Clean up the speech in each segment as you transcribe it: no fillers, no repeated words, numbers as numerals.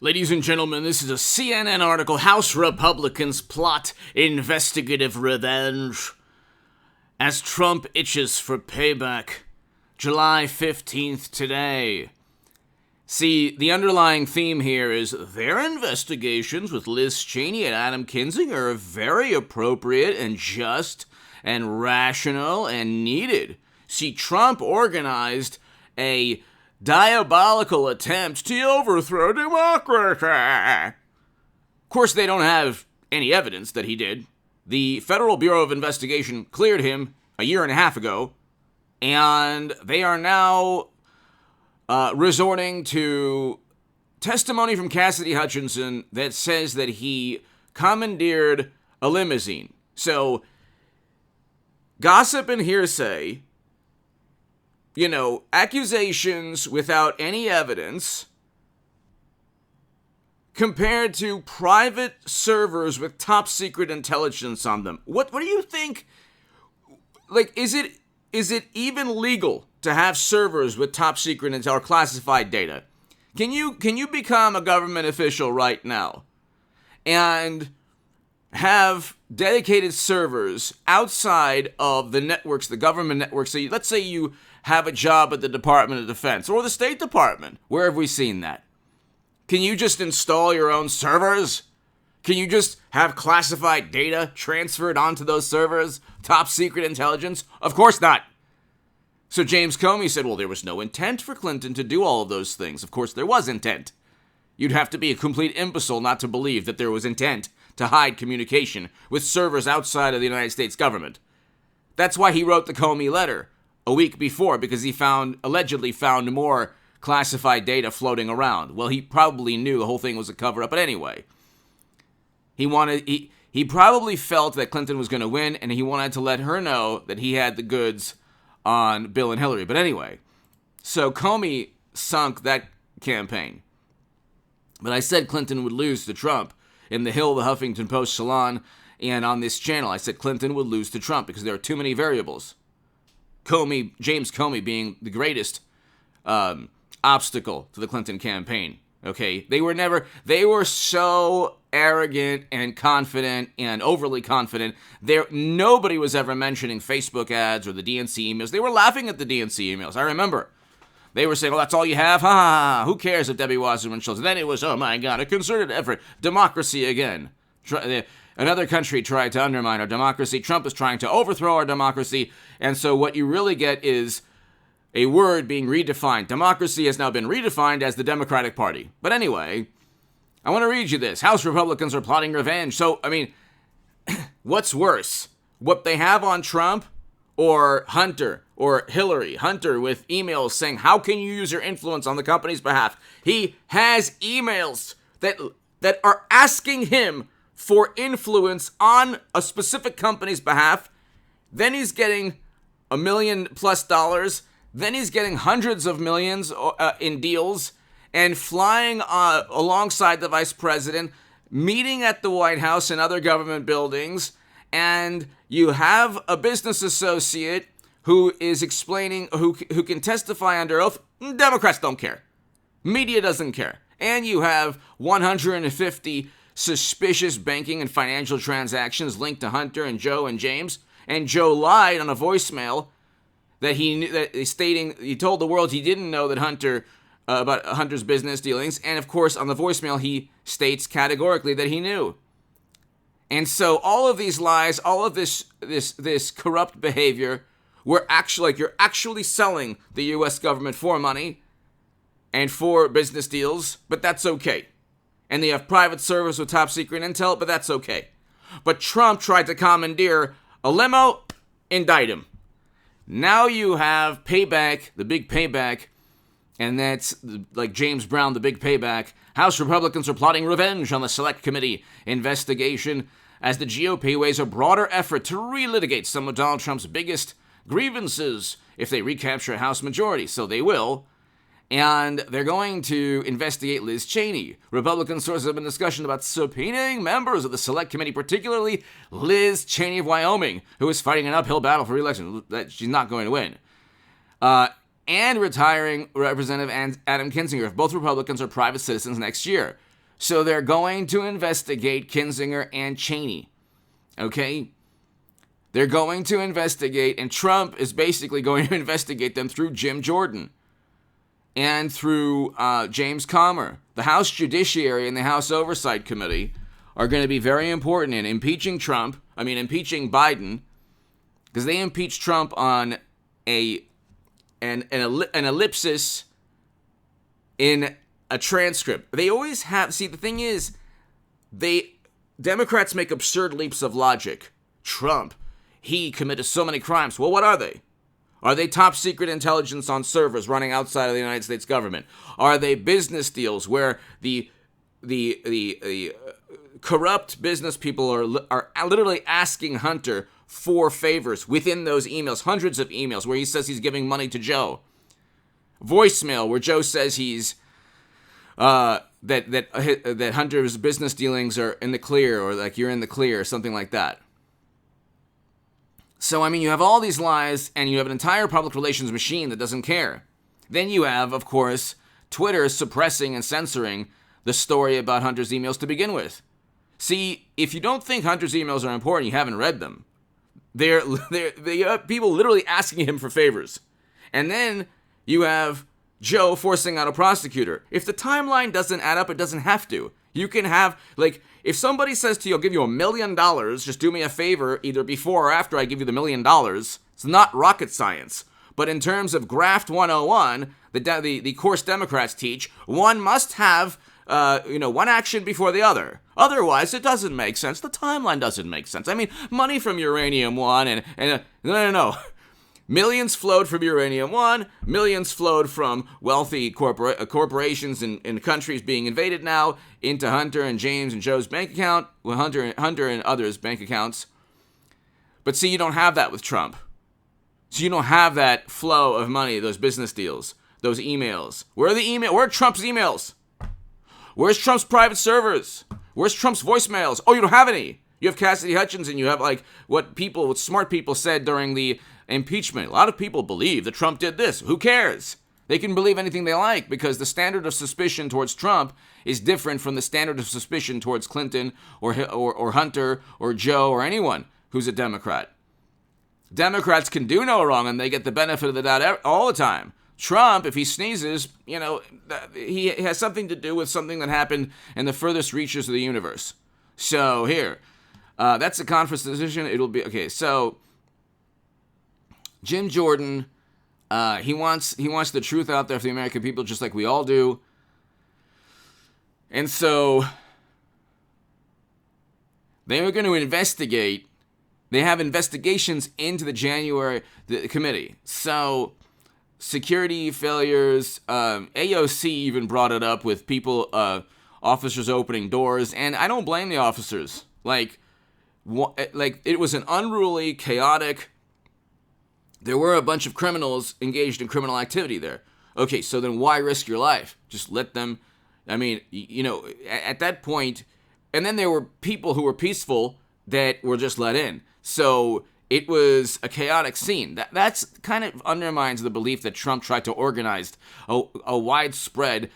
Ladies and gentlemen, this is a CNN article. House Republicans plot investigative revenge as Trump itches for payback. July 15th today. See, the underlying theme here is their investigations with Liz Cheney and Adam Kinzinger are very appropriate and just and rational and needed. See, Trump organized a diabolical attempt to overthrow democracy. Of course, they don't have any evidence that he did. The Federal Bureau of Investigation cleared him a year and a half ago, and they are now resorting to testimony from Cassidy Hutchinson that says that he commandeered a limousine. So, gossip and hearsay, accusations without any evidence compared to private servers with top secret intelligence on them. What do you think? Like, is it even legal to have servers with top secret intel or classified data? Can you become a government official right now and have dedicated servers outside of the networks, the government networks? So let's say you have a job at the Department of Defense or the State Department. Where have we seen that? Can you just install your own servers? Can you just have classified data transferred onto those servers? Top secret intelligence? Of course not. So James Comey said, well, there was no intent for Clinton to do all of those things. Of course, there was intent. You'd have to be a complete imbecile not to believe that there was intent to hide communication with servers outside of the United States government. That's why he wrote the Comey letter a week before, because he allegedly found more classified data floating around. Well, he probably knew the whole thing was a cover-up, but anyway. He probably felt that Clinton was going to win, and he wanted to let her know that he had the goods on Bill and Hillary. But anyway, so Comey sunk that campaign. But I said Clinton would lose to Trump in the Hill, the Huffington Post Salon, and on this channel. I said Clinton would lose to Trump because there are too many variables. James Comey being the greatest obstacle to the Clinton campaign. Okay, they were so arrogant and confident and overly confident. Nobody was ever mentioning Facebook ads or the DNC emails. They were laughing at the DNC emails. I remember. They were saying, well, that's all you have? Ha ha ha. Who cares if Debbie Wasserman Schultz? And then it was, oh my God, a concerted effort. Democracy again. Another country tried to undermine our democracy. Trump is trying to overthrow our democracy. And so what you really get is a word being redefined. Democracy has now been redefined as the Democratic Party. But anyway, I want to read you this. House Republicans are plotting revenge. So, what's worse? What they have on Trump or Hunter or Hillary? Hunter with emails saying, how can you use your influence on the company's behalf? He has emails that are asking him for influence on a specific company's behalf. Then he's getting $1 million+ Then he's getting hundreds of millions in deals and flying alongside the vice president, meeting at the White House and other government buildings. And you have a business associate who is explaining, who can testify under oath. Democrats don't care. Media doesn't care. And you have 150 suspicious banking and financial transactions linked to Hunter and Joe and James. And Joe lied on a voicemail that he told the world he didn't know that about Hunter's business dealings. And of course, on the voicemail, he states categorically that he knew. And so all of these lies, all of this corrupt behavior, you're actually selling the U.S. government for money and for business deals, but that's okay. And they have private servers with top secret intel, but that's okay. But Trump tried to commandeer a limo, indict him. Now you have payback, the big payback, and that's like James Brown, the big payback. House Republicans are plotting revenge on the Select Committee investigation as the GOP weighs a broader effort to relitigate some of Donald Trump's biggest grievances if they recapture a House majority. So they will. And they're going to investigate Liz Cheney. Republican sources have been discussion about subpoenaing members of the Select Committee, particularly Liz Cheney of Wyoming, who is fighting an uphill battle for re-election that she's not going to win. and retiring Representative Adam Kinzinger, if both Republicans are private citizens next year. So they're going to investigate Kinzinger and Cheney. Okay? They're going to investigate, and Trump is basically going to investigate them through Jim Jordan and through James Comer. The House Judiciary and the House Oversight Committee are going to be very important in impeaching Biden, because they impeached Trump on an ellipsis in a transcript. They always have, see, the thing is, Democrats make absurd leaps of logic. Trump, he committed so many crimes. Well, what are they? Are they top secret intelligence on servers running outside of the United States government? Are they business deals where the corrupt business people are literally asking Hunter for favors within those emails, hundreds of emails where he says he's giving money to Joe? Voicemail where Joe says he's that Hunter's business dealings are in the clear, or like you're in the clear, or something like that. So, I mean, you have all these lies, and you have an entire public relations machine that doesn't care. Then you have, of course, Twitter suppressing and censoring the story about Hunter's emails to begin with. See, if you don't think Hunter's emails are important, you haven't read them. They have people literally asking him for favors. And then you have Joe forcing out a prosecutor. If the timeline doesn't add up, it doesn't have to. You can have, like, if somebody says to you, I'll give you $1 million, just do me a favor either before or after I give you the $1 million, it's not rocket science. But in terms of Graft 101, the course Democrats teach, one must have, one action before the other. Otherwise, it doesn't make sense. The timeline doesn't make sense. I mean, money from Uranium One no. Millions flowed from Uranium One. Millions flowed from wealthy corporations in countries being invaded now into Hunter and James and Joe's bank account, well, Hunter and others' bank accounts. But see, you don't have that with Trump. So you don't have that flow of money, those business deals, those emails. Where are Trump's emails? Where's Trump's private servers? Where's Trump's voicemails? Oh, you don't have any. You have Cassidy Hutchins, and you have like what smart people said during the impeachment. A lot of people believe that Trump did this. Who cares? They can believe anything they like, because the standard of suspicion towards Trump is different from the standard of suspicion towards Clinton or Hunter or Joe or anyone who's a Democrat. Democrats can do no wrong, and they get the benefit of the doubt all the time. Trump, if he sneezes, he has something to do with something that happened in the furthest reaches of the universe. So here, that's a conference decision. It'll be okay. So Jim Jordan, he wants the truth out there for the American people, just like we all do. And so they are going to investigate. They have investigations into the January committee. So security failures, AOC even brought it up with people, officers opening doors, and I don't blame the officers. Like it was an unruly, chaotic. There were a bunch of criminals engaged in criminal activity there. Okay, so then why risk your life? Just let them, at that point, and then there were people who were peaceful that were just let in. So it was a chaotic scene. That's kind of undermines the belief that Trump tried to organize a widespread,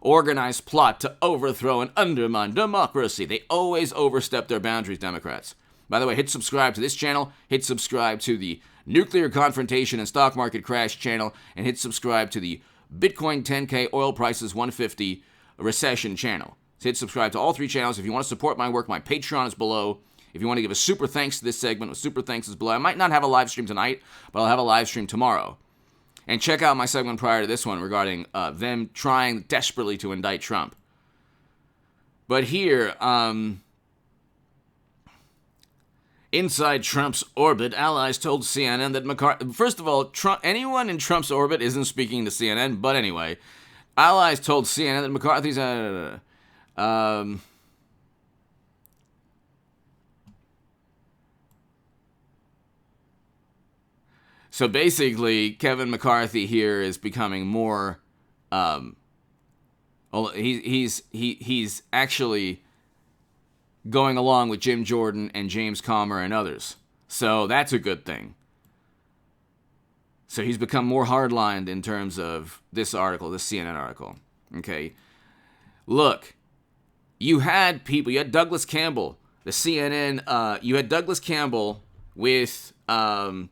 organized plot to overthrow and undermine democracy. They always overstep their boundaries, Democrats. By the way, hit subscribe to this channel. Hit subscribe to the Nuclear Confrontation and Stock Market Crash channel. And hit subscribe to the Bitcoin 10K Oil Prices 150 Recession channel. So hit subscribe to all three channels. If you want to support my work, my Patreon is below. If you want to give a super thanks to this segment, a super thanks is below. I might not have a live stream tonight, but I'll have a live stream tomorrow. And check out my segment prior to this one regarding them trying desperately to indict Trump. But here, inside Trump's orbit, allies told CNN that McCarthy... First of all, anyone in Trump's orbit isn't speaking to CNN, but anyway. Allies told CNN that McCarthy's... So basically, Kevin McCarthy here is becoming more. He's actually going along with Jim Jordan and James Comer and others. So that's a good thing. So he's become more hardlined in terms of this article, this CNN article. Okay. Look, you had Douglas Campbell, the CNN, you had Douglas Campbell with the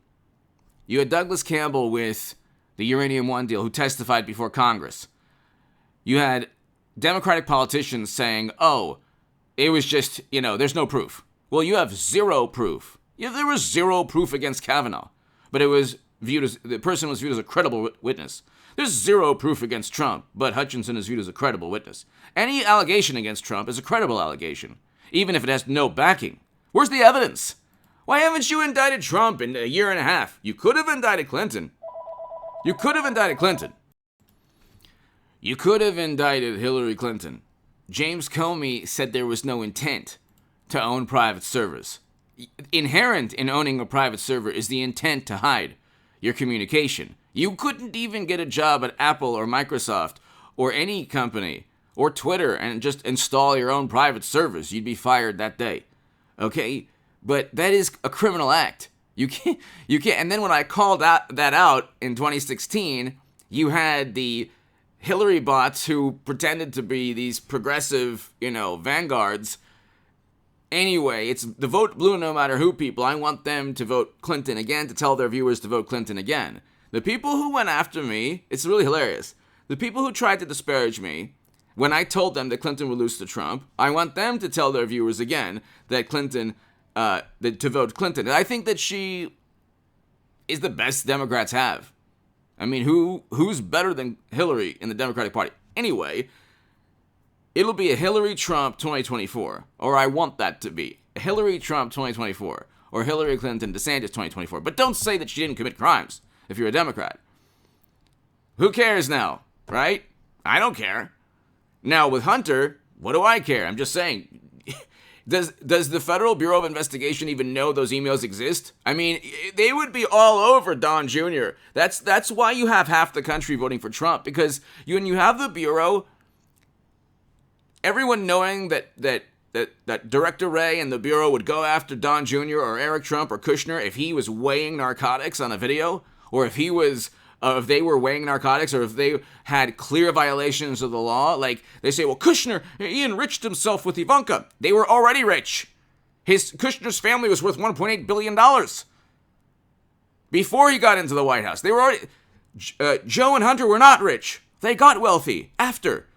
Uranium One deal who testified before Congress. You had Democratic politicians saying, oh, it was just, there's no proof. Well, you have zero proof. There was zero proof against Kavanaugh, but the person was viewed as a credible witness. There's zero proof against Trump, but Hutchinson is viewed as a credible witness. Any allegation against Trump is a credible allegation, even if it has no backing. Where's the evidence? Why haven't you indicted Trump in a year and a half? You could have indicted Clinton. You could have indicted Hillary Clinton. James Comey said there was no intent to own private servers. Inherent in owning a private server is the intent to hide your communication. You couldn't even get a job at Apple or Microsoft or any company or Twitter and just install your own private servers. You'd be fired that day. Okay? But that is a criminal act. You can't. And then when I called that out in 2016, you had the Hillary bots who pretended to be these progressive, vanguards. Anyway, it's the vote blue no matter who people. I want them to vote Clinton again, to tell their viewers to vote Clinton again. The people who went after me, it's really hilarious. The people who tried to disparage me, when I told them that Clinton would lose to Trump, I want them to tell their viewers again that Clinton, to vote Clinton. And I think that she is the best Democrats have. I mean, who's better than Hillary in the Democratic Party? Anyway, it'll be a Hillary-Trump 2024, or I want that to be. A Hillary-Trump 2024, or Hillary Clinton-DeSantis 2024. But don't say that she didn't commit crimes if you're a Democrat. Who cares now, right? I don't care. Now, with Hunter, what do I care? I'm just saying, does the Federal Bureau of Investigation even know those emails exist? I mean, they would be all over Don Jr. That's why you have half the country voting for Trump, because when you have the Bureau, everyone knowing that Director Wray and the Bureau would go after Don Jr. or Eric Trump or Kushner if he was weighing narcotics on a video, or if they were weighing narcotics, or if they had clear violations of the law. Like, they say, well, Kushner, he enriched himself with Ivanka. They were already rich. Kushner's family was worth $1.8 billion before he got into the White House. They were already... Joe and Hunter were not rich. They got wealthy after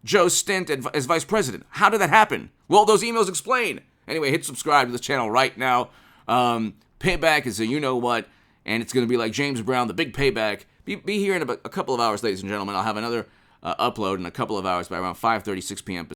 Joe's stint as vice president. How did that happen? Well, those emails explain. Anyway, hit subscribe to this channel right now. Payback is a you-know-what, and it's going to be like James Brown, the big payback. Be here in a couple of hours, ladies and gentlemen. I'll have another upload in a couple of hours by around 5:36 p.m.